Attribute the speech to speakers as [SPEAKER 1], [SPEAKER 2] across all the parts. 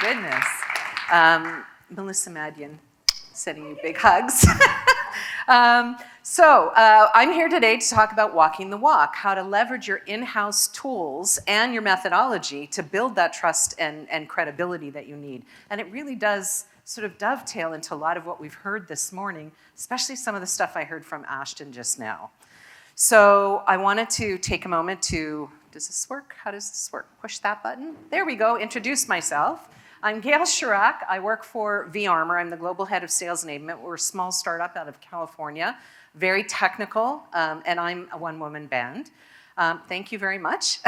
[SPEAKER 1] goodness. Melissa Madian, sending you big hugs. I'm here today to talk about walking the walk, how to leverage your in-house tools and your methodology to build that trust and credibility that you need. And it really does sort of dovetail into a lot of what we've heard this morning, especially some of the stuff I heard from Ashton just now. So I wanted to take a moment to, does this work? How does this work? Push that button. There we go, introduce myself. I'm Gail Chirac. I work for vArmor. I'm the global head of sales enablement. We're a small startup out of California, very technical, and I'm a one-woman band. Thank you very much.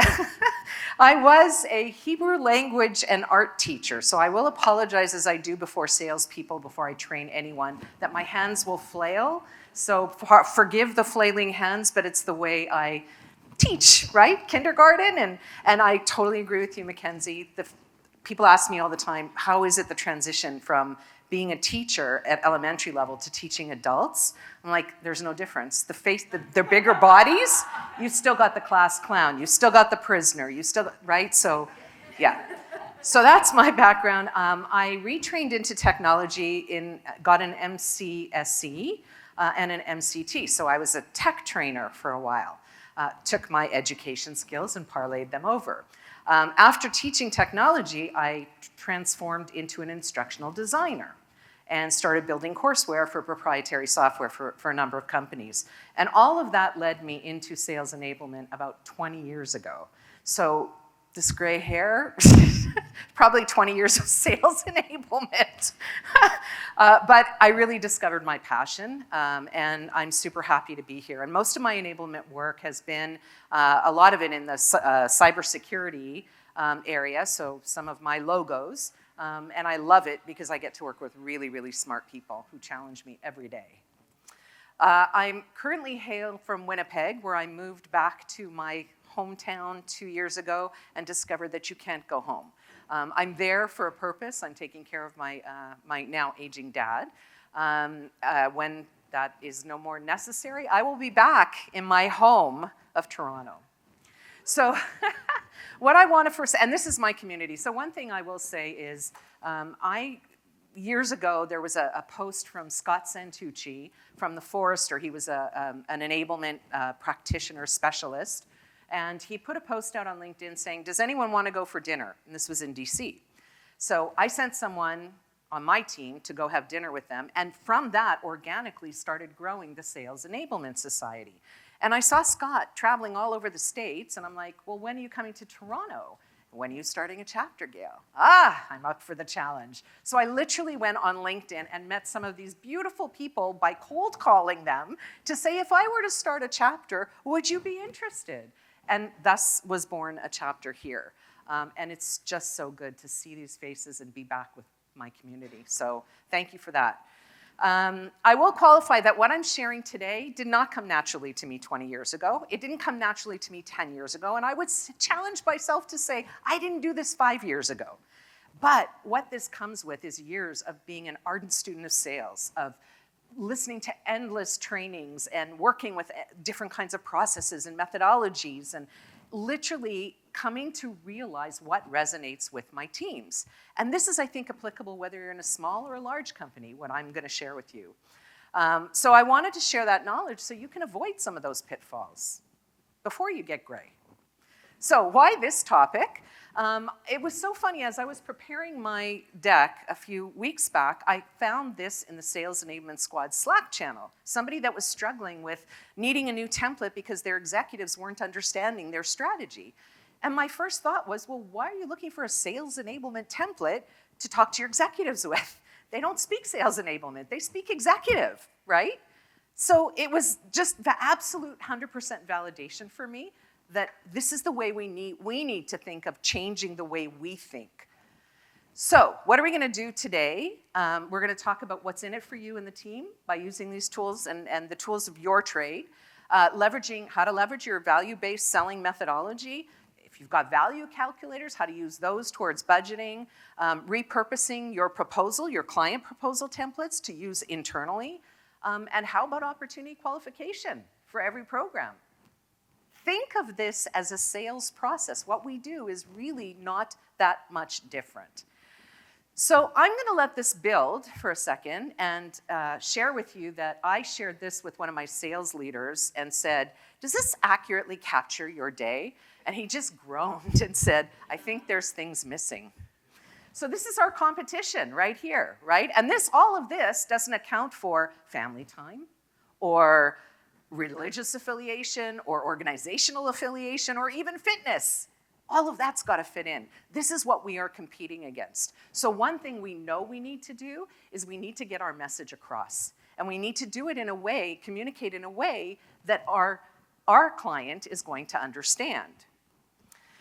[SPEAKER 1] I was a Hebrew language and art teacher, so I will apologize as I do before salespeople, before I train anyone, that my hands will flail. So forgive the flailing hands, but it's the way I teach, right? Kindergarten, and I totally agree with you, Mackenzie. People ask me all the time, how is it the transition from being a teacher at elementary level to teaching adults? I'm like, there's no difference. Their bigger bodies, you still got the class clown, you still got the prisoner, right? So, yeah. So that's my background. I retrained into technology, got an MCSE and an MCT. So I was a tech trainer for a while. Took my education skills and parlayed them over. After teaching technology, I transformed into an instructional designer and started building courseware for proprietary software for a number of companies. And all of that led me into sales enablement about 20 years ago. So this gray hair, probably 20 years of sales enablement. But I really discovered my passion, and I'm super happy to be here. And most of my enablement work has been, a lot of it in the cybersecurity area, so some of my logos. And I love it because I get to work with really, really smart people who challenge me every day. I'm currently hail from Winnipeg, where I moved back to my hometown 2 years ago and discovered that you can't go home. I'm there for a purpose. I'm taking care of my now aging dad. When that is no more necessary, I will be back in my home of Toronto. So what I want to first, and this is my community. So one thing I will say is years ago, there was a post from Scott Santucci from The Forester. He was an enablement practitioner specialist. And he put a post out on LinkedIn saying, does anyone want to go for dinner? And this was in DC. So I sent someone on my team to go have dinner with them. And from that, organically started growing the Sales Enablement Society. And I saw Scott traveling all over the States. And I'm like, well, when are you coming to Toronto? When are you starting a chapter, Gail? I'm up for the challenge. So I literally went on LinkedIn and met some of these beautiful people by cold calling them to say, if I were to start a chapter, would you be interested? And thus was born a chapter here. And it's just so good to see these faces and be back with my community. So thank you for that. I will qualify that what I'm sharing today did not come naturally to me 20 years ago. It didn't come naturally to me 10 years ago. And I would challenge myself to say, I didn't do this 5 years ago. But what this comes with is years of being an ardent student of sales, of listening to endless trainings and working with different kinds of processes and methodologies and literally coming to realize what resonates with my teams. And this is, I think, applicable whether you're in a small or a large company, what I'm going to share with you. So I wanted to share that knowledge so you can avoid some of those pitfalls before you get gray. So why this topic? It was so funny, as I was preparing my deck a few weeks back, I found this in the Sales Enablement Squad Slack channel. Somebody that was struggling with needing a new template because their executives weren't understanding their strategy. And my first thought was, well, why are you looking for a sales enablement template to talk to your executives with? They don't speak sales enablement, they speak executive, right? So it was just the absolute 100% validation for me that this is the way we need to think of changing the way we think. So what are we going to do today? We're going to talk about what's in it for you and the team by using these tools and the tools of your trade, how to leverage your value-based selling methodology. If you've got value calculators, how to use those towards budgeting, repurposing your client proposal templates to use internally, and how about opportunity qualification for every program? Think of this as a sales process. What we do is really not that much different. So I'm going to let this build for a second and share with you that I shared this with one of my sales leaders and said, does this accurately capture your day? And he just groaned and said, I think there's things missing. So this is our competition right here, right? And all of this doesn't account for family time or religious affiliation or organizational affiliation or even fitness. All of that's got to fit in. This is what we are competing against. So one thing we know we need to do is we need to get our message across. And we need to do it in a way, communicate in a way that our client is going to understand.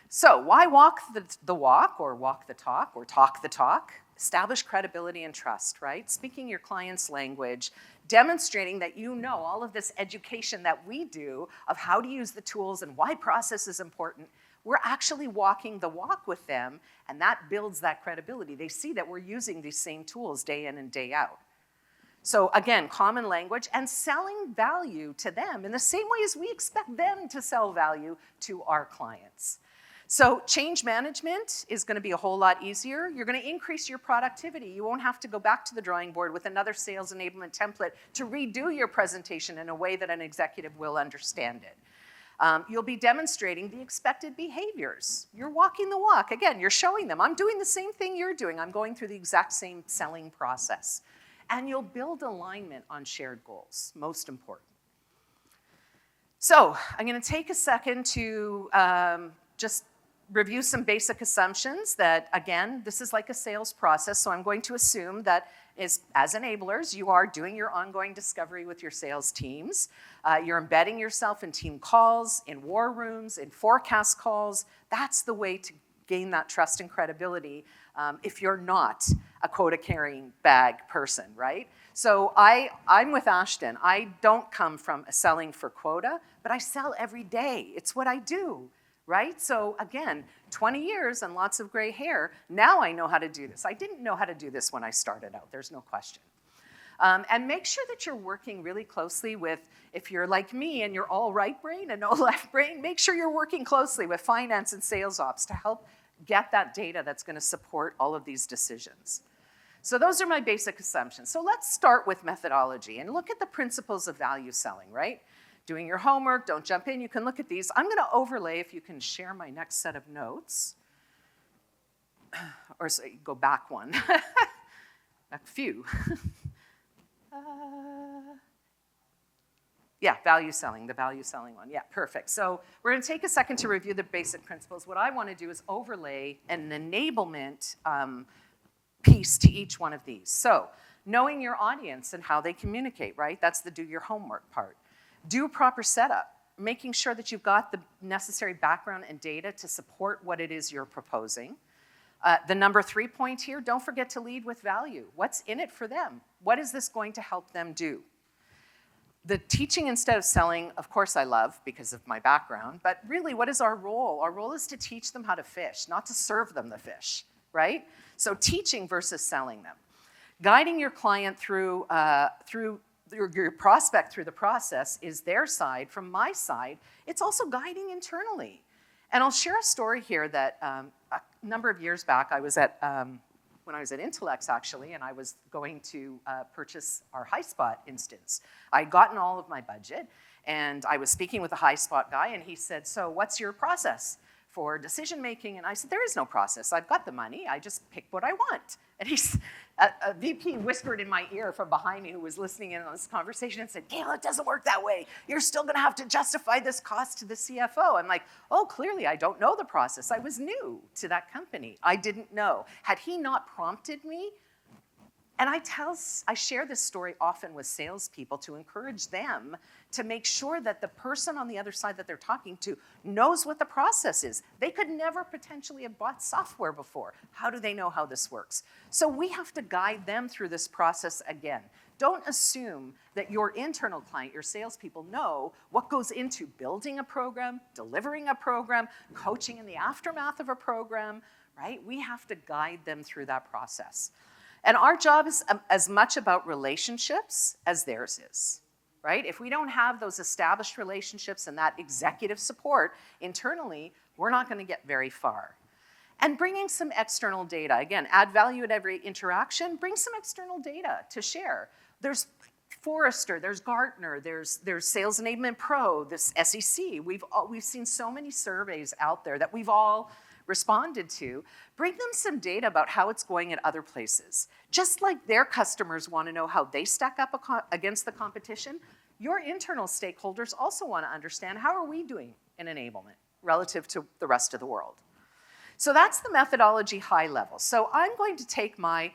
[SPEAKER 1] So why walk the walk or walk the talk or talk the talk? Establish credibility and trust, right? Speaking your client's language, demonstrating that you know all of this education that we do of how to use the tools and why process is important. We're actually walking the walk with them, and that builds that credibility. They see that we're using these same tools day in and day out. So again, common language and selling value to them in the same way as we expect them to sell value to our clients. So change management is going to be a whole lot easier. You're going to increase your productivity. You won't have to go back to the drawing board with another sales enablement template to redo your presentation in a way that an executive will understand it. You'll be demonstrating the expected behaviors. You're walking the walk. Again, you're showing them, I'm doing the same thing you're doing. I'm going through the exact same selling process. And you'll build alignment on shared goals, most important. So I'm going to take a second to just review some basic assumptions that, again, this is like a sales process, so I'm going to assume that as enablers, you are doing your ongoing discovery with your sales teams. You're embedding yourself in team calls, in war rooms, in forecast calls. That's the way to gain that trust and credibility if you're not a quota-carrying bag person, right? So I'm with Ashton. I don't come from selling for quota, but I sell every day. It's what I do. Right? So again, 20 years and lots of gray hair. Now I know how to do this. I didn't know how to do this when I started out. There's no question. And make sure that you're working really closely with, if you're like me and you're all right brain and no left brain, make sure you're working closely with finance and sales ops to help get that data that's going to support all of these decisions. So those are my basic assumptions. So let's start with methodology and look at the principles of value selling, right? Doing your homework, don't jump in, you can look at these. I'm going to overlay, if you can share my next set of notes. Or so go back one. A few. Yeah, value selling, the value selling one. Yeah, perfect. So we're going to take a second to review the basic principles. What I want to do is overlay an enablement piece to each one of these. So knowing your audience and how they communicate, right? That's the do your homework part. Do a proper setup, making sure that you've got the necessary background and data to support what it is you're proposing. The number 3 point here, don't forget to lead with value. What's in it for them? What is this going to help them do? The teaching instead of selling, of course I love because of my background, but really what is our role? Our role is to teach them how to fish, not to serve them the fish, right? So teaching versus selling them. Guiding your client through your prospect through the process is their side. From my side, it's also guiding internally. And I'll share a story here that a number of years back, I was when I was at Intellex actually, and I was going to purchase our HighSpot instance. I'd gotten all of my budget, and I was speaking with a HighSpot guy, and he said, so what's your process for decision making? And I said, there is no process. I've got the money. I just pick what I want. And a VP whispered in my ear from behind me who was listening in on this conversation and said, Gail, it doesn't work that way. You're still going to have to justify this cost to the CFO. I'm like, oh, clearly I don't know the process. I was new to that company. I didn't know. Had he not prompted me, and I share this story often with salespeople to encourage them to make sure that the person on the other side that they're talking to knows what the process is. They could never potentially have bought software before. How do they know how this works? So we have to guide them through this process again. Don't assume that your internal client, your salespeople, know what goes into building a program, delivering a program, coaching in the aftermath of a program, right? We have to guide them through that process. And our job is as much about relationships as theirs is, right? If we don't have those established relationships and that executive support internally, we're not going to get very far. And bringing some external data. Again, add value at every interaction, bring some external data to share. There's Forrester, there's Gartner, there's Sales Enablement Pro, this SEC. We've seen so many surveys out there that we've all responded to. Bring them some data about how it's going at other places. Just like their customers want to know how they stack up against the competition, your internal stakeholders also want to understand how are we doing in enablement relative to the rest of the world. So that's the methodology high level. So I'm going to take my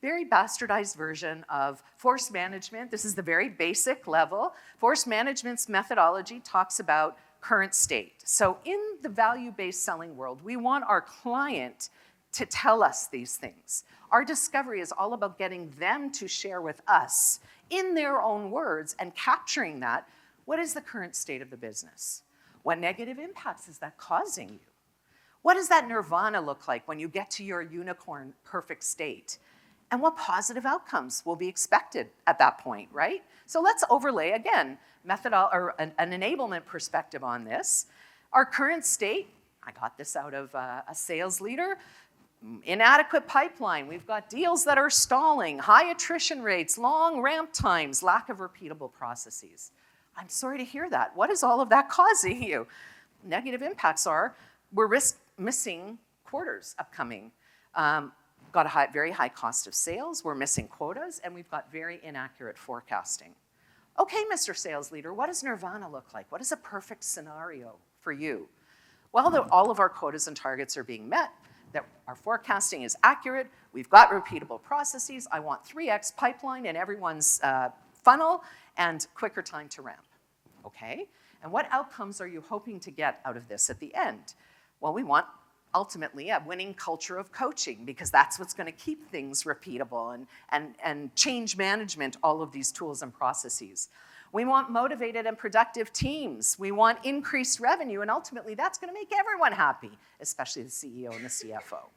[SPEAKER 1] very bastardized version of force management. This is the very basic level. Force management's methodology talks about current state. So in the value-based selling world, we want our client to tell us these things. Our discovery is all about getting them to share with us in their own words and capturing that. What is the current state of the business? What negative impacts is that causing you? What does that nirvana look like when you get to your unicorn perfect state? And what positive outcomes will be expected at that point, right? So let's overlay, again, an enablement perspective on this. Our current state, I got this out of a sales leader, inadequate pipeline. We've got deals that are stalling, high attrition rates, long ramp times, lack of repeatable processes. I'm sorry to hear that. What is all of that causing you? Negative impacts are we're missing quarters upcoming. Got a very high cost of sales, we're missing quotas, and we've got very inaccurate forecasting. Okay, Mr. Sales Leader, what does nirvana look like? What is a perfect scenario for you? Well, all of our quotas and targets are being met, that our forecasting is accurate, we've got repeatable processes, I want 3x pipeline in everyone's funnel, and quicker time to ramp. Okay, and what outcomes are you hoping to get out of this at the end? Well, we want ultimately a winning culture of coaching because that's what's going to keep things repeatable and change management, all of these tools and processes. We want motivated and productive teams. We want increased revenue, and ultimately that's going to make everyone happy, especially the CEO and the CFO.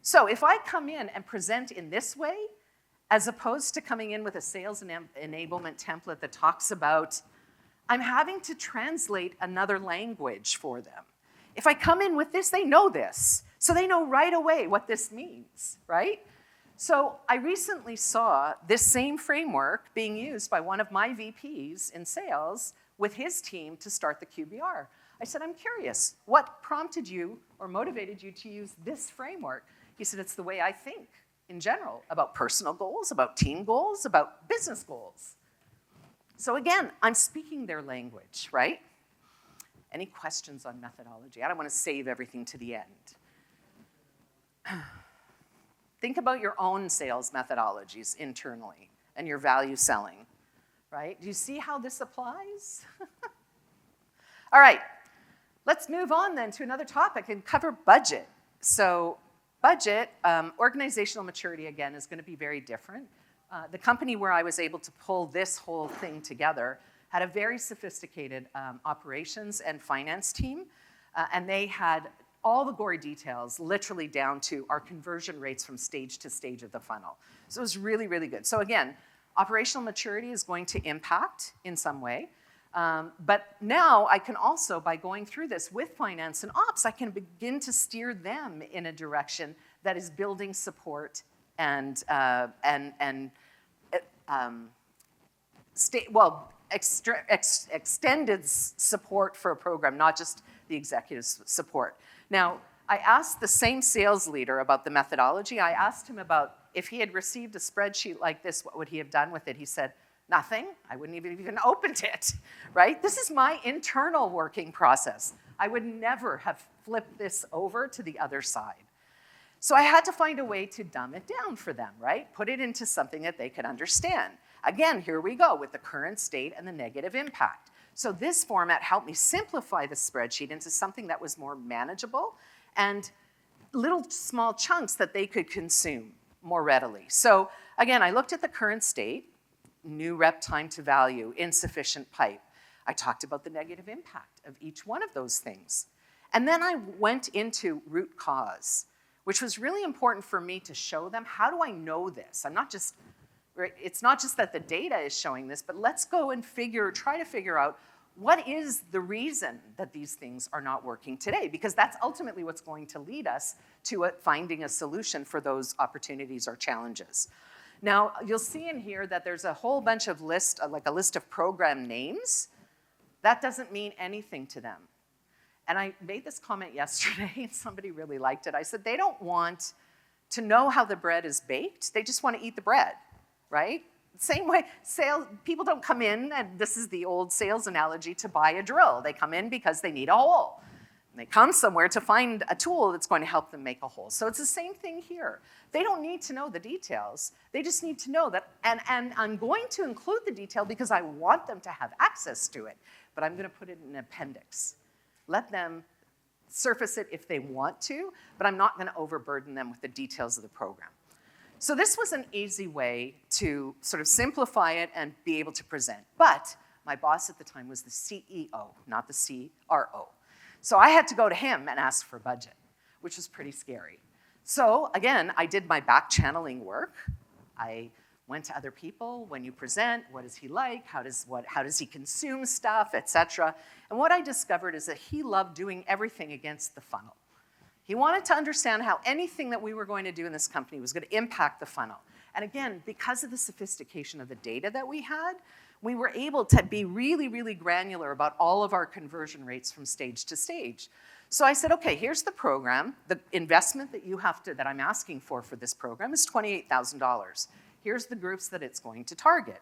[SPEAKER 1] So if I come in and present in this way, as opposed to coming in with a sales enablement template that talks about, I'm having to translate another language for them. If I come in with this, they know this. So they know right away what this means, right? So I recently saw this same framework being used by one of my VPs in sales with his team to start the QBR. I said, I'm curious, what prompted you or motivated you to use this framework? He said, it's the way I think in general about personal goals, about team goals, about business goals. So again, I'm speaking their language, right? Any questions on methodology? I don't want to save everything to the end. Think about your own sales methodologies internally and your value selling, right? Do you see how this applies? All right, let's move on then to another topic and cover budget. So budget, organizational maturity, again, is going to be very different. The company where I was able to pull this whole thing together had a very sophisticated operations and finance team, and they had all the gory details, literally down to our conversion rates from stage to stage of the funnel. So it was really, really good. So again, operational maturity is going to impact in some way, but now I can also, by going through this with finance and ops, I can begin to steer them in a direction that is building support and extended support for a program, not just the executive support. Now, I asked the same sales leader about the methodology. I asked him about if he had received a spreadsheet like this, what would he have done with it? He said, nothing. I wouldn't even opened it, right? This is my internal working process. I would never have flipped this over to the other side. So I had to find a way to dumb it down for them, right? Put it into something that they could understand. Again, here we go with the current state and the negative impact. So this format helped me simplify the spreadsheet into something that was more manageable and little small chunks that they could consume more readily. So again, I looked at the current state, new rep time to value, insufficient pipe. I talked about the negative impact of each one of those things. And then I went into root cause, which was really important for me to show them, how do I know this? It's not just that the data is showing this, but let's go and try to figure out what is the reason that these things are not working today? Because that's ultimately what's going to lead us to finding a solution for those opportunities or challenges. Now, you'll see in here that there's a whole bunch of like a list of program names. That doesn't mean anything to them. And I made this comment yesterday, and somebody really liked it. I said, they don't want to know how the bread is baked. They just want to eat the bread, right? Same way, people don't come in, and this is the old sales analogy, to buy a drill. They come in because they need a hole. And they come somewhere to find a tool that's going to help them make a hole. So it's the same thing here. They don't need to know the details. They just need to know that, and I'm going to include the detail because I want them to have access to it, but I'm going to put it in an appendix. Let them surface it if they want to, but I'm not going to overburden them with the details of the program. So this was an easy way to sort of simplify it and be able to present. But my boss at the time was the CEO, not the CRO. So I had to go to him and ask for budget, which was pretty scary. So again, I did my back channeling work. I went to other people. When you present, what is he like? How does he consume stuff, et cetera? And what I discovered is that he loved doing everything against the funnel. He wanted to understand how anything that we were going to do in this company was going to impact the funnel. And again, because of the sophistication of the data that we had, we were able to be really, really granular about all of our conversion rates from stage to stage. So I said, okay, here's the program. The investment that I'm asking for this program is $28,000. Here's the groups that it's going to target.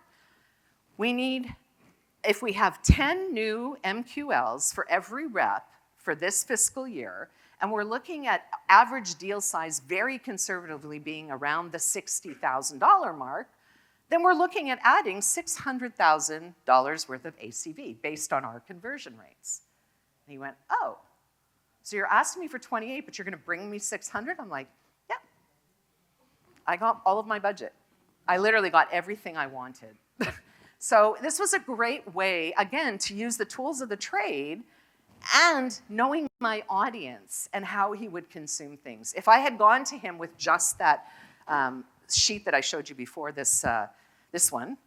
[SPEAKER 1] If we have 10 new MQLs for every rep for this fiscal year, and we're looking at average deal size very conservatively being around the $60,000 mark, then we're looking at adding $600,000 worth of ACV based on our conversion rates. And he went, oh, so you're asking me for 28, but you're going to bring me 600? I'm like, yeah. I got all of my budget. I literally got everything I wanted. So this was a great way, again, to use the tools of the trade and knowing my audience and how he would consume things. If I had gone to him with just that sheet that I showed you before, this one,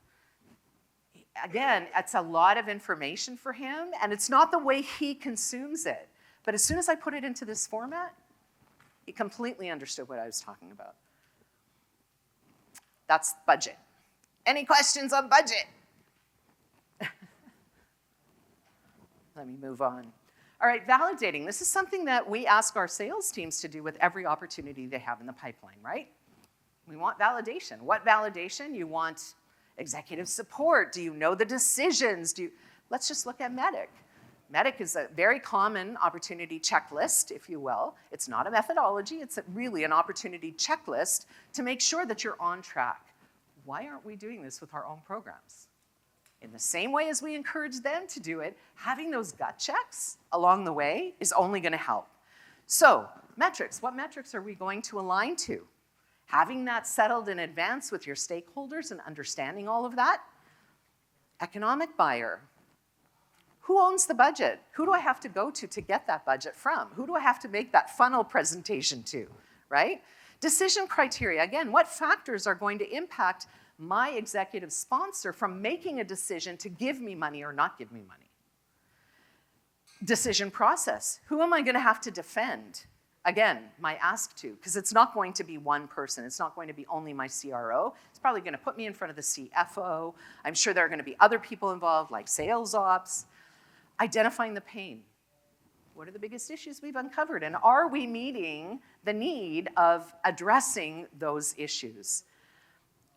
[SPEAKER 1] again, it's a lot of information for him, and it's not the way he consumes it. But as soon as I put it into this format, he completely understood what I was talking about. That's budget. Any questions on budget? Let me move on. All right, validating. This is something that we ask our sales teams to do with every opportunity they have in the pipeline, right? We want validation. What validation? You want executive support. Do you know the decisions? Let's just look at MEDDIC. MEDDIC is a very common opportunity checklist, if you will. It's not a methodology. It's really an opportunity checklist to make sure that you're on track. Why aren't we doing this with our own programs? In the same way as we encourage them to do it, having those gut checks along the way is only going to help. So, metrics. What metrics are we going to align to? Having that settled in advance with your stakeholders and understanding all of that. Economic buyer. Who owns the budget? Who do I have to go to get that budget from? Who do I have to make that funnel presentation to, right? Decision criteria. Again, what factors are going to impact my executive sponsor from making a decision to give me money or not give me money? Decision process. Who am I going to have to defend? Again, my ask to, because it's not going to be one person. It's not going to be only my CRO. It's probably going to put me in front of the CFO. I'm sure there are going to be other people involved, like sales ops. Identifying the pain. What are the biggest issues we've uncovered? And are we meeting the need of addressing those issues?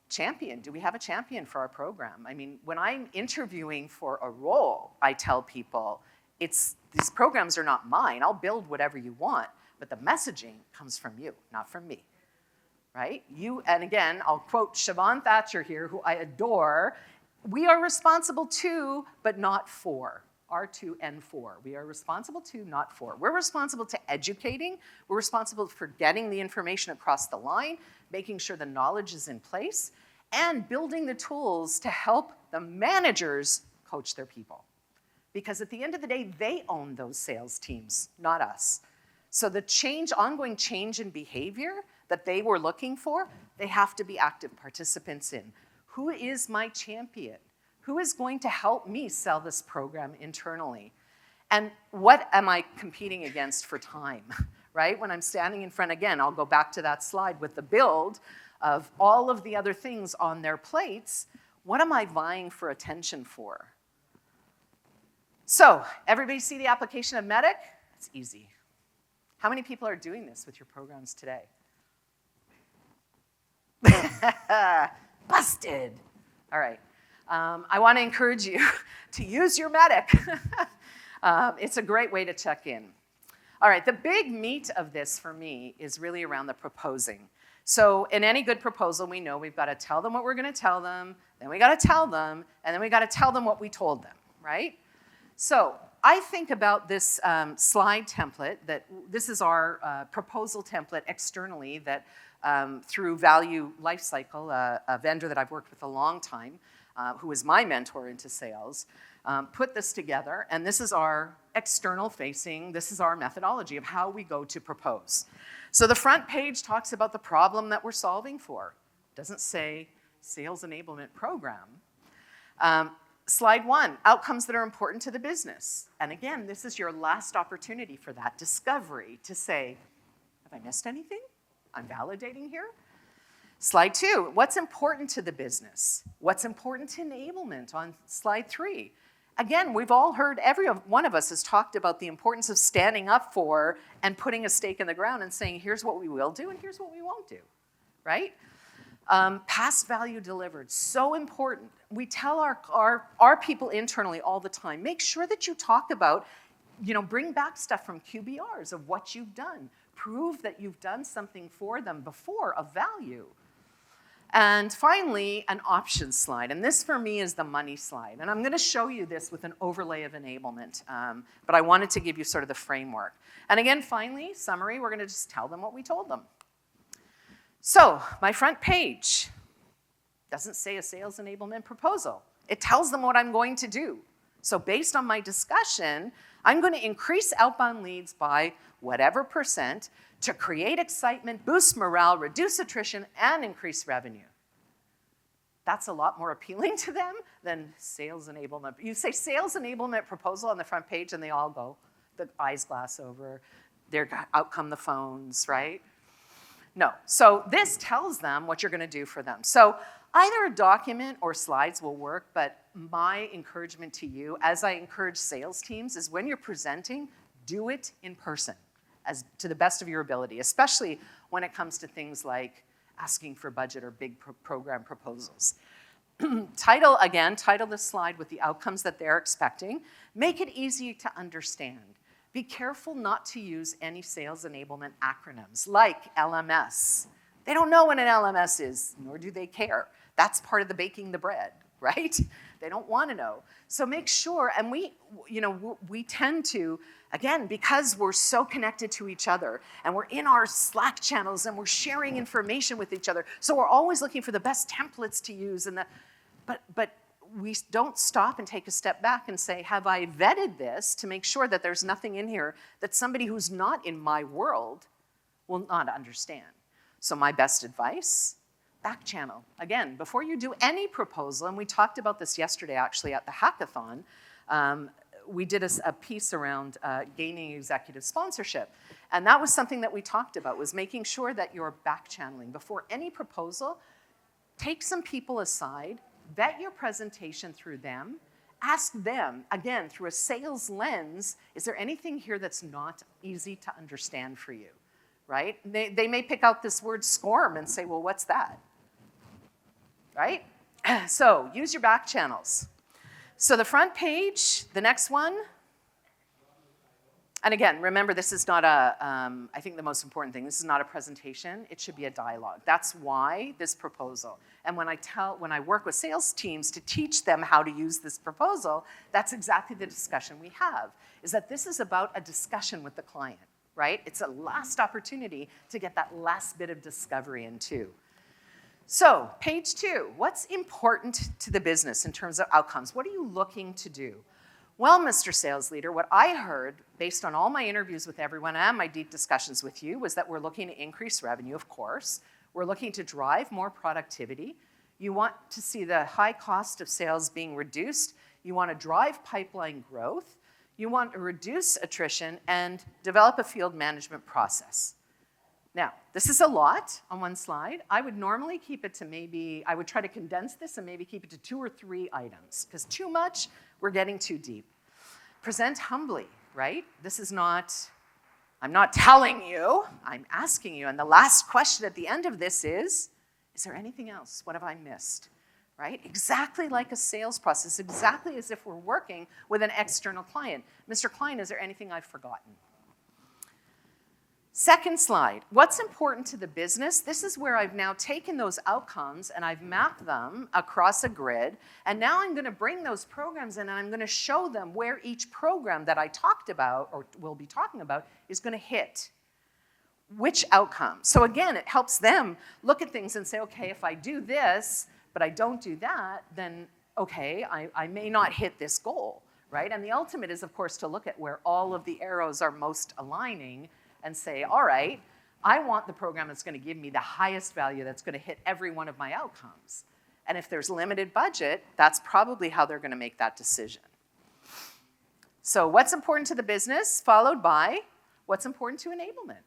[SPEAKER 1] Champion. Do we have a champion for our program? I mean, when I'm interviewing for a role, I tell people, these programs are not mine. I'll build whatever you want, but the messaging comes from you, not from me, right? And again, I'll quote Siobhan Thatcher here, who I adore. We are responsible to, but not for. R2N4. We are responsible to, not for. We're responsible to educating. We're responsible for getting the information across the line, making sure the knowledge is in place, and building the tools to help the managers coach their people. Because at the end of the day, they own those sales teams, not us. So the ongoing change in behavior that they were looking for, they have to be active participants in. Who is my champion? Who is going to help me sell this program internally? And what am I competing against for time, right? When I'm standing in front, again, I'll go back to that slide with the build of all of the other things on their plates. What am I vying for attention for? So, everybody see the application of MEDDIC? It's easy. How many people are doing this with your programs today? Busted. All right. I want to encourage you to use your MEDDIC. It's a great way to check in. All right, the big meat of this for me is really around the proposing. So in any good proposal, we know we've got to tell them what we're going to tell them, then we got to tell them, and then we got to tell them what we told them, right? So I think about this slide template, that this is our proposal template externally that through Value Lifecycle, a vendor that I've worked with a long time, who is my mentor into sales, put this together, and this is our external facing, this is our methodology of how we go to propose. So the front page talks about the problem that we're solving for. It doesn't say sales enablement program. Slide 1, outcomes that are important to the business. And again, this is your last opportunity for that discovery to say, have I missed anything? I'm validating here. Slide 2, what's important to the business? What's important to enablement on slide 3? Again, we've all heard, every one of us has talked about the importance of standing up for and putting a stake in the ground and saying, here's what we will do and here's what we won't do, right? Past value delivered, so important. We tell our people internally all the time, make sure that you talk about, bring back stuff from QBRs of what you've done. Prove that you've done something for them before of value. And finally, an options slide. And this, for me, is the money slide. And I'm going to show you this with an overlay of enablement. But I wanted to give you sort of the framework. And again, finally, summary, we're going to just tell them what we told them. So my front page doesn't say a sales enablement proposal. It tells them what I'm going to do. So based on my discussion, I'm going to increase outbound leads by whatever percent to create excitement, boost morale, reduce attrition, and increase revenue. That's a lot more appealing to them than sales enablement. You say sales enablement proposal on the front page and they all go, the eyes glass over, out come the phones, right? No, so this tells them what you're gonna do for them. So either a document or slides will work, but my encouragement to you, as I encourage sales teams, is when you're presenting, do it in person, as to the best of your ability, especially when it comes to things like asking for budget or big program proposals. Title this slide with the outcomes that they're expecting. Make it easy to understand. Be careful not to use any sales enablement acronyms like LMS. They don't know what an LMS is, nor do they care. That's part of the baking the bread, right? They don't want to know. So make sure, and we tend to, again, because we're so connected to each other and we're in our Slack channels and we're sharing information with each other, so we're always looking for the best templates to use, but we don't stop and take a step back and say, have I vetted this to make sure that there's nothing in here that somebody who's not in my world will not understand? So my best advice, back channel. Again, before you do any proposal, and we talked about this yesterday actually at the hackathon, we did a piece around gaining executive sponsorship. And that was something that we talked about, was making sure that you're back channeling. Before any proposal, take some people aside, vet your presentation through them, ask them, again, through a sales lens, is there anything here that's not easy to understand for you, right? They may pick out this word SCORM and say, well, what's that, right? So use your back channels. So the front page, the next one, and again, remember, this is not I think the most important thing, this is not a presentation, it should be a dialogue. That's why this proposal. And when I work with sales teams to teach them how to use this proposal, that's exactly the discussion we have, is that this is about a discussion with the client, right? It's a last opportunity to get that last bit of discovery in too. So, page 2, what's important to the business in terms of outcomes? What are you looking to do? Well, Mr. Sales Leader, what I heard, based on all my interviews with everyone and my deep discussions with you, was that we're looking to increase revenue, of course. We're looking to drive more productivity. You want to see the high cost of sales being reduced. You want to drive pipeline growth. You want to reduce attrition and develop a field management process. Now, this is a lot on one slide. I would normally keep it to I would try to condense this and maybe keep it to 2 or 3 items, because too much, we're getting too deep. Present humbly, right? I'm not telling you, I'm asking you. And the last question at the end of this is there anything else? What have I missed? Right? Exactly like a sales process, exactly as if we're working with an external client. Mr. Klein, is there anything I've forgotten? Second slide, what's important to the business? This is where I've now taken those outcomes and I've mapped them across a grid, and now I'm going to bring those programs in and I'm going to show them where each program that I talked about or will be talking about is going to hit. Which outcome? So again, it helps them look at things and say, okay, if I do this, but I don't do that, then okay, I may not hit this goal, right? And the ultimate is, of course, to look at where all of the arrows are most aligning and say, all right, I want the program that's going to give me the highest value, that's going to hit every one of my outcomes. And if there's limited budget, that's probably how they're going to make that decision. So what's important to the business, followed by what's important to enablement.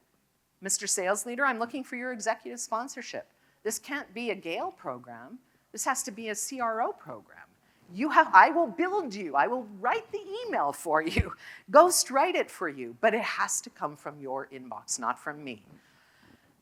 [SPEAKER 1] Mr. Sales Leader, I'm looking for your executive sponsorship. This can't be a Gale program. This has to be a CRO program. I will build you. I will write the email for you, ghost write it for you, but it has to come from your inbox, not from me.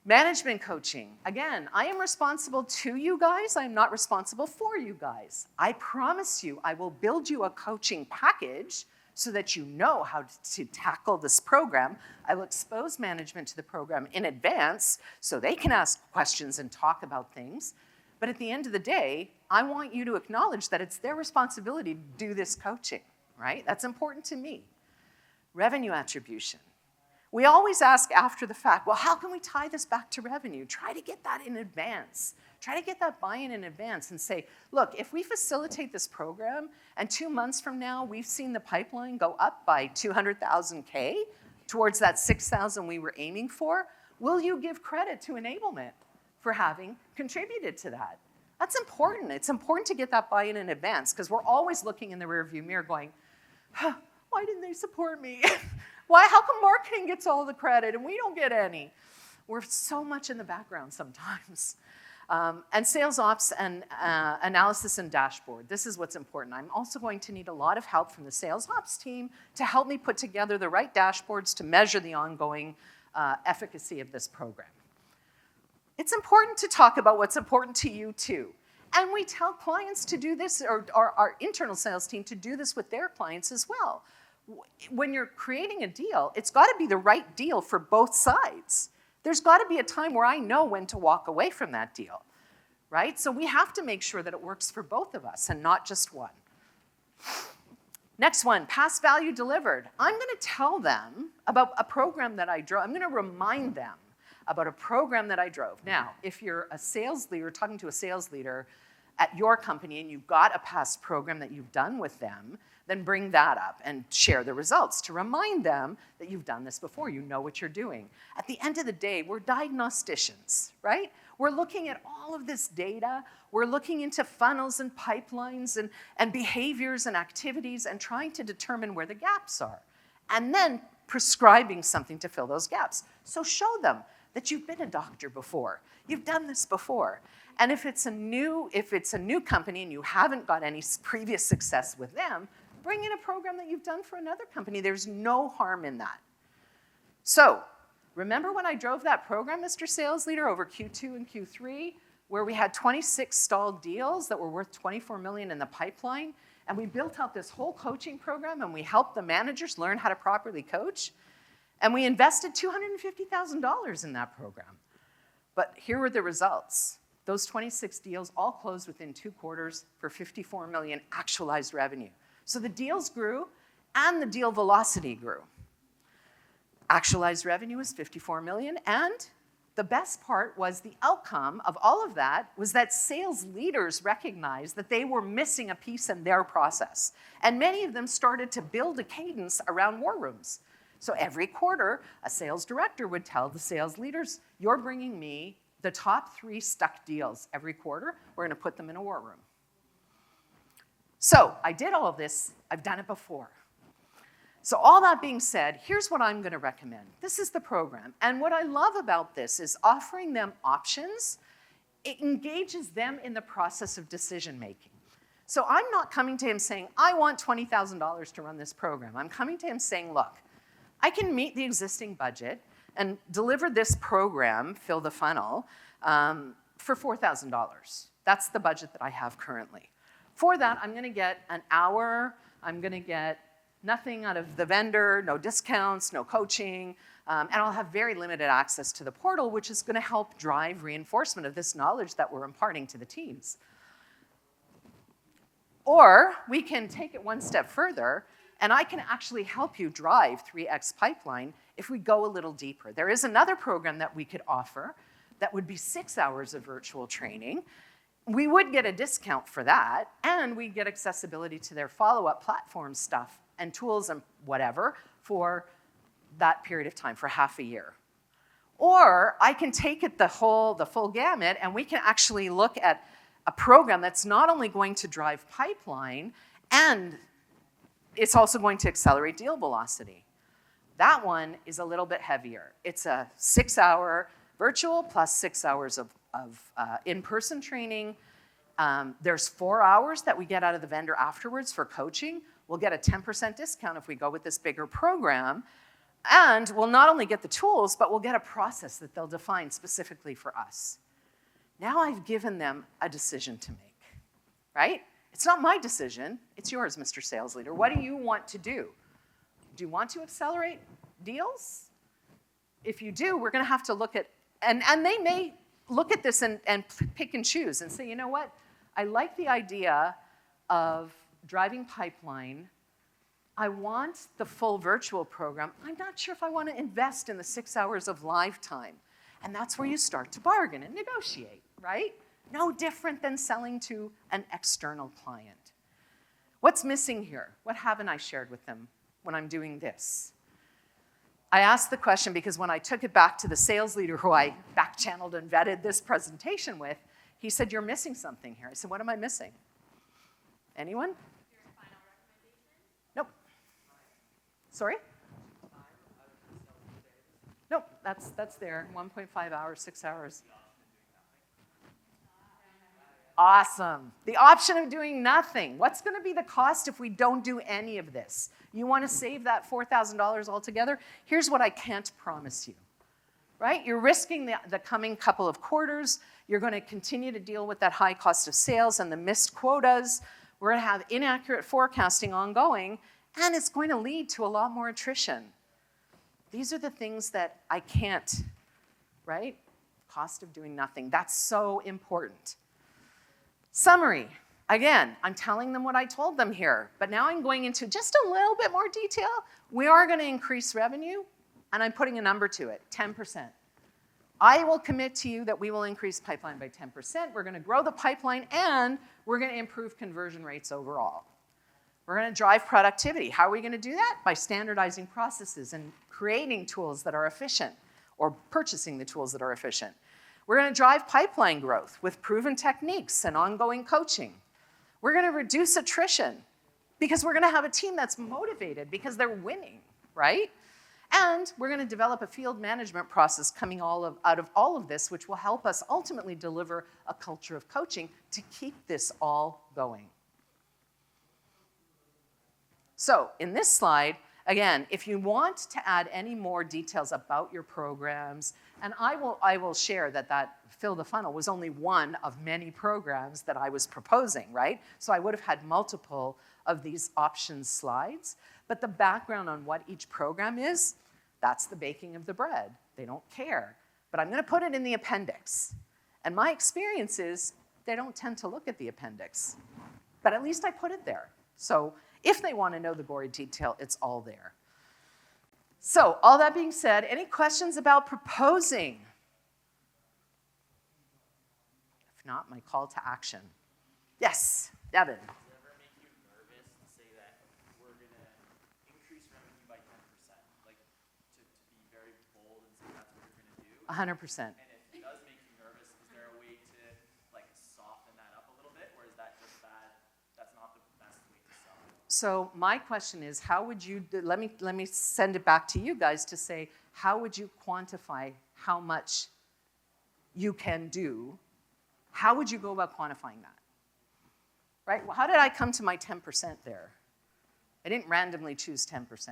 [SPEAKER 1] Management coaching. Again, I am responsible to you guys. I am not responsible for you guys. I promise you, I will build you a coaching package so that you know how to tackle this program. I will expose management to the program in advance so they can ask questions and talk about things. But at the end of the day, I want you to acknowledge that it's their responsibility to do this coaching, right? That's important to me. Revenue attribution. We always ask after the fact, well, how can we tie this back to revenue? Try to get that in advance. Try to get that buy-in in advance and say, look, if we facilitate this program and 2 months from now, we've seen the pipeline go up by 200,000 K towards that 6,000 we were aiming for, will you give credit to Enablement for having contributed to that? That's important. It's important to get that buy-in in advance, because we're always looking in the rearview mirror going, why didn't they support me? How come marketing gets all the credit and we don't get any? We're so much in the background sometimes. And sales ops and analysis and dashboard. This is what's important. I'm also going to need a lot of help from the sales ops team to help me put together the right dashboards to measure the ongoing efficacy of this program. It's important to talk about what's important to you too. And we tell clients to do this, or our internal sales team to do this with their clients as well. When you're creating a deal, it's got to be the right deal for both sides. There's got to be a time where I know when to walk away from that deal, right? So we have to make sure that it works for both of us and not just one. Next one, past value delivered. I'm going to tell them about a program that I drove. I'm going to remind them about a program that I drove. Now, if you're a sales leader, talking to a sales leader at your company and you've got a past program that you've done with them, then bring that up and share the results to remind them that you've done this before, you know what you're doing. At the end of the day, we're diagnosticians, right? We're looking at all of this data, we're looking into funnels and pipelines and behaviors and activities and trying to determine where the gaps are, and then prescribing something to fill those gaps. So show them that you've been a doctor before, you've done this before. And if it's a new company and you haven't got any previous success with them, bring in a program that you've done for another company. There's no harm in that. So, remember when I drove that program, Mr. Sales Leader, over Q2 and Q3, where we had 26 stalled deals that were worth $24 million in the pipeline, and we built out this whole coaching program, and we helped the managers learn how to properly coach, and we invested $250,000 in that program. But here were the results. Those 26 deals all closed within 2 quarters for $54 million actualized revenue. So the deals grew and the deal velocity grew. Actualized revenue was $54 million, and the best part was the outcome of all of that was that sales leaders recognized that they were missing a piece in their process. And many of them started to build a cadence around war rooms. So every quarter, a sales director would tell the sales leaders, you're bringing me the top 3 stuck deals every quarter, we're going to put them in a war room. So I did all of this. I've done it before. So all that being said, here's what I'm going to recommend. This is the program. And what I love about this is offering them options. It engages them in the process of decision making. So I'm not coming to him saying, I want $20,000 to run this program. I'm coming to him saying, look, I can meet the existing budget and deliver this program, Fill the Funnel, for $4,000. That's the budget that I have currently. For that, I'm going to get an hour. I'm going to get nothing out of the vendor, no discounts, no coaching, and I'll have very limited access to the portal, which is going to help drive reinforcement of this knowledge that we're imparting to the teams. Or we can take it one step further, and I can actually help you drive 3x pipeline if we go a little deeper. There is another program that we could offer that would be 6 hours of virtual training. We would get a discount for that, and we'd get accessibility to their follow-up platform stuff and tools and whatever for that period of time, for half a year. Or I can take it the full gamut, and we can actually look at a program that's not only going to drive pipeline, and it's also going to accelerate deal velocity. That one is a little bit heavier. It's a 6-hour virtual plus 6 hours of in-person training. There's 4 hours that we get out of the vendor afterwards for coaching. We'll get a 10% discount if we go with this bigger program. And we'll not only get the tools, but we'll get a process that they'll define specifically for us. Now I've given them a decision to make, right? It's not my decision. It's yours, Mr. Sales Leader. What do you want to do? Do you want to accelerate deals? If you do, we're going to have to look at, and they may look at this and pick and choose and say, you know what? I like the idea of driving pipeline. I want the full virtual program. I'm not sure if I want to invest in the 6 hours of live time. And that's where you start to bargain and negotiate, right? No different than selling to an external client. What's missing here? What haven't I shared with them when I'm doing this? I asked the question because when I took it back to the sales leader who I back-channeled and vetted this presentation with, he said, you're missing something here. I said, what am I missing? Anyone?
[SPEAKER 2] Your final recommendation?
[SPEAKER 1] Nope. Sorry? Nope, that's there. 1.5 hours, 6 hours. Awesome. The option of doing nothing. What's going to be the cost if we don't do any of this? You want to save that $4,000 altogether? Here's what I can't promise you, right? You're risking the coming couple of quarters. You're going to continue to deal with that high cost of sales and the missed quotas. We're going to have inaccurate forecasting ongoing, and it's going to lead to a lot more attrition. These are the things that I can't, right? Cost of doing nothing. That's so important. Summary. Again, I'm telling them what I told them here, but now I'm going into just a little bit more detail. We are going to increase revenue, and I'm putting a number to it, 10%. I will commit to you that we will increase pipeline by 10%. We're going to grow the pipeline, and we're going to improve conversion rates overall. We're going to drive productivity. How are we going to do that? By standardizing processes and creating tools that are efficient, or purchasing the tools that are efficient. We're going to drive pipeline growth with proven techniques and ongoing coaching. We're going to reduce attrition because we're going to have a team that's motivated because they're winning, right? And we're going to develop a field management process coming out of all of this, which will help us ultimately deliver a culture of coaching to keep this all going. So in this slide, again, if you want to add any more details about your programs, and I will share that Fill the Funnel was only one of many programs that I was proposing, right? So I would have had multiple of these options slides, but the background on what each program is, that's the baking of the bread. They don't care. But I'm going to put it in the appendix. And my experience is they don't tend to look at the appendix. But at least I put it there. So if they want to know the gory detail, it's all there. So all that being said, any questions about proposing? If not, my call to action. Yes, Devin.
[SPEAKER 3] Does it ever make you nervous to say that we're going to increase revenue by 10%? Like, to be very bold and say that's what you're going to do?
[SPEAKER 1] 100%.
[SPEAKER 3] And if it does make you nervous
[SPEAKER 1] So my question is, how would you, let me send it back to you guys to say, how would you quantify how much you can do? How would you go about quantifying that? Right? Well, how did I come to my 10% there? I didn't randomly choose 10%.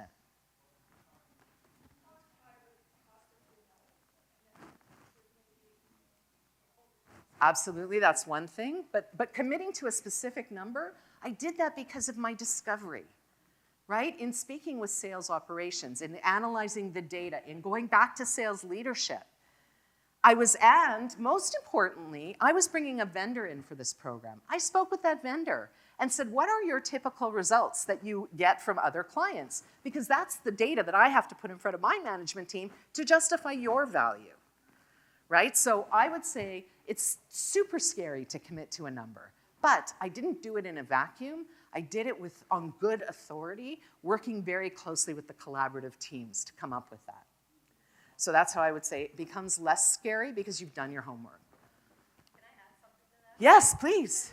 [SPEAKER 1] Absolutely, that's one thing. But committing to a specific number, I did that because of my discovery, right? In speaking with sales operations, in analyzing the data, in going back to sales leadership, and most importantly, I was bringing a vendor in for this program. I spoke with that vendor and said, what are your typical results that you get from other clients? Because that's the data that I have to put in front of my management team to justify your value, right? So I would say it's super scary to commit to a number, but I didn't do it in a vacuum. I did it on good authority, working very closely with the collaborative teams to come up with that. So that's how I would say it becomes less scary because you've done your homework.
[SPEAKER 2] Can I add something to that?
[SPEAKER 1] Yes, please.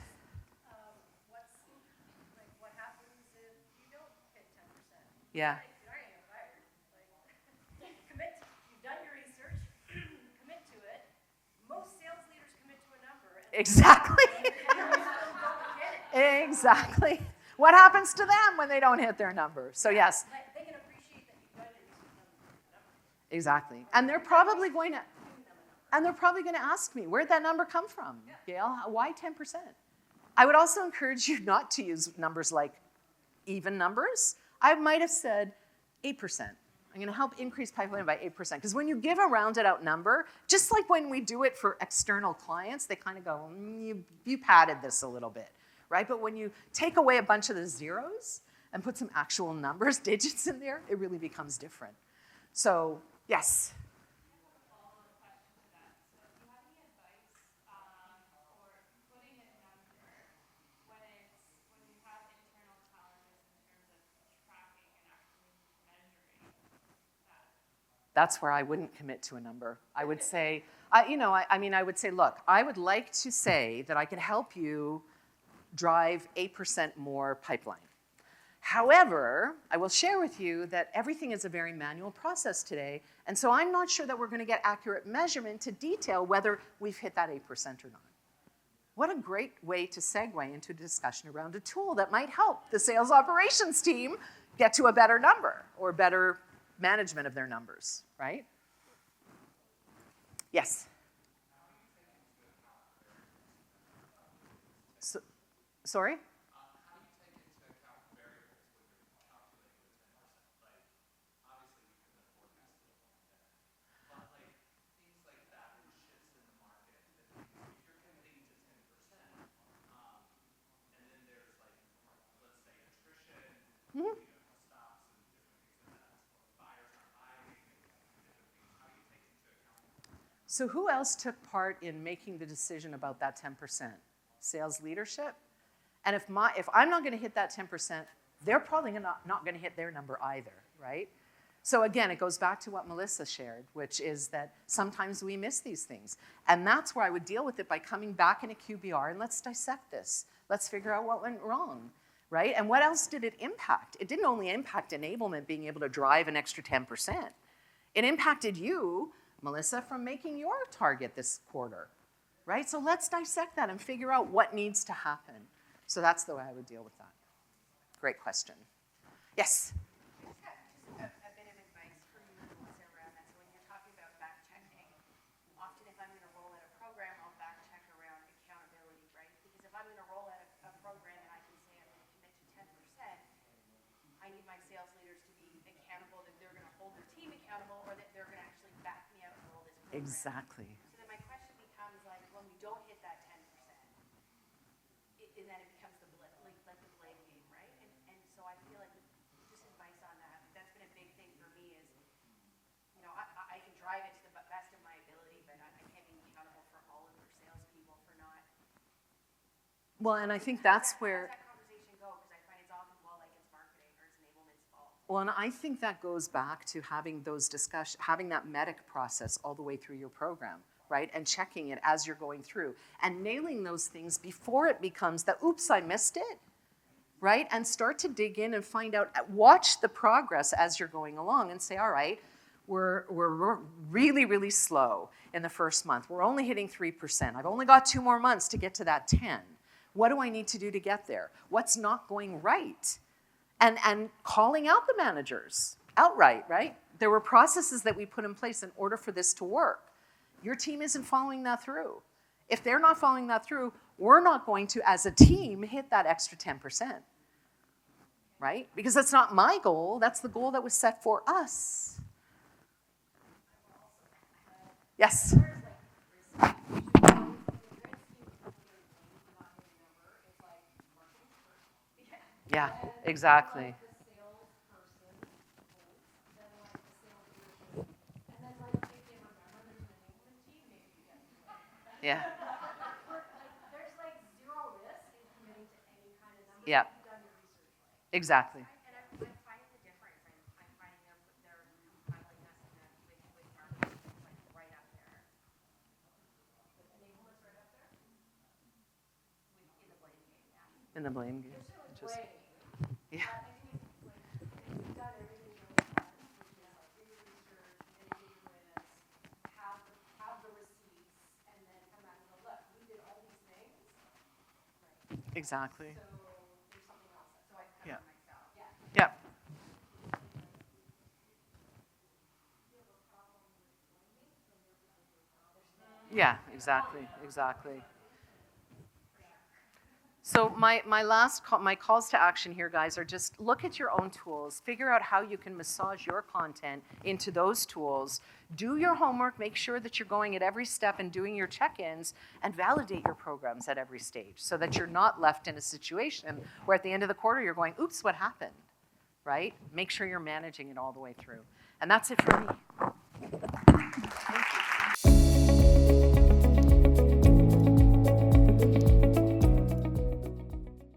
[SPEAKER 2] What happens if you don't hit 10%?
[SPEAKER 1] Yeah.
[SPEAKER 2] You already get fired. Commit. You've done your research. Commit to it. Most sales leaders commit to a number.
[SPEAKER 1] Exactly.
[SPEAKER 2] Don't get it.
[SPEAKER 1] Exactly. What happens to them when they don't hit their number? So yes.
[SPEAKER 2] They can appreciate that you've done your research.
[SPEAKER 1] Exactly. And they're probably going to ask me, where'd that number come from? Gail, why 10%? I would also encourage you not to use numbers like even numbers. I might have said 8%. I'm going to help increase pipeline by 8%. Because when you give a rounded out number, just like when we do it for external clients, they kind of go, you padded this a little bit, right? But when you take away a bunch of the zeros and put some actual numbers, digits in there, it really becomes different. So, yes? That's where I wouldn't commit to a number. I would say, I would say, look, I would like to say that I can help you drive 8% more pipeline. However, I will share with you that everything is a very manual process today, and so I'm not sure that we're going to get accurate measurement to detail whether we've hit that 8% or not. What a great way to segue into a discussion around a tool that might help the sales operations team get to a better number or better management of their numbers, right? Yes? Sorry? So who else took part in making the decision about that 10%? Sales leadership? And if I'm not going to hit that 10%, they're probably not going to hit their number either, right? So again, it goes back to what Melissa shared, which is that sometimes we miss these things. And that's where I would deal with it by coming back in a QBR and let's dissect this. Let's figure out what went wrong, right? And what else did it impact? It didn't only impact enablement being able to drive an extra 10%. It impacted you, Melissa, from making your target this quarter, right? So let's dissect that and figure out what needs to happen. So that's the way I would deal with that. Great question. Yes?
[SPEAKER 2] Just a bit of advice for you, Melissa, around that. So when you're talking about back checking, often if I'm going to roll out a program, I'll back check around accountability, right? Because if I'm going to roll out a program and I can say I'm going to commit to 10%, I need my sales leaders to be accountable that they're going to hold their team accountable or that they're going to actually back me out and roll this program.
[SPEAKER 1] Exactly.
[SPEAKER 2] So then my question becomes like, when we don't hit that 10%, and then it becomes the blame game, right? And so I feel like just advice on that. That's been a big thing for me is, I can drive it to the best of my ability, but I can't be accountable for all of your salespeople for not.
[SPEAKER 1] Well, and I think that's where.
[SPEAKER 2] How does that conversation go? Because I find it's often, like it's marketing or it's enablement's fault.
[SPEAKER 1] Well, and I think that goes back to having those discussions, having that medic process all the way through your program, right? And checking it as you're going through and nailing those things before it becomes the, oops, I missed it. right? And start to dig in and find out, watch the progress as you're going along and say, all right, we're really, really slow in the first month. We're only hitting 3%. I've only got 2 more months to get to that 10. What do I need to do to get there? What's not going right? And calling out the managers outright, right? There were processes that we put in place in order for this to work. Your team isn't following that through. If they're not following that through, we're not going to, as a team, hit that extra 10%, right? Because that's not my goal, that's the goal that was set for us. Yes? Yeah, exactly. Yeah.
[SPEAKER 2] There's like zero risk in committing to any kind of number.
[SPEAKER 1] Yeah.
[SPEAKER 2] If you've done your research right.
[SPEAKER 1] Exactly.
[SPEAKER 2] And I'm finding the difference. I'm finding them, they're compiling us in with marketing, like right up there. With enablement's right up there? In the blame game, yeah.
[SPEAKER 1] In the blame game.
[SPEAKER 2] There's really
[SPEAKER 1] Yeah.
[SPEAKER 2] I think if you've done everything really well, which is like do your research, mitigate your risk, have the receipts, and then come out and go, look, we did all these things. Right.
[SPEAKER 1] Exactly.
[SPEAKER 2] So there's something else. So I cover
[SPEAKER 1] Yeah.
[SPEAKER 2] myself. Yeah.
[SPEAKER 1] Yeah. Yeah, exactly, exactly. So my calls to action here, guys, are just look at your own tools, figure out how you can massage your content into those tools, do your homework, make sure that you're going at every step and doing your check-ins, and validate your programs at every stage so that you're not left in a situation where at the end of the quarter you're going, oops, what happened, right? Make sure you're managing it all the way through. And that's it for me.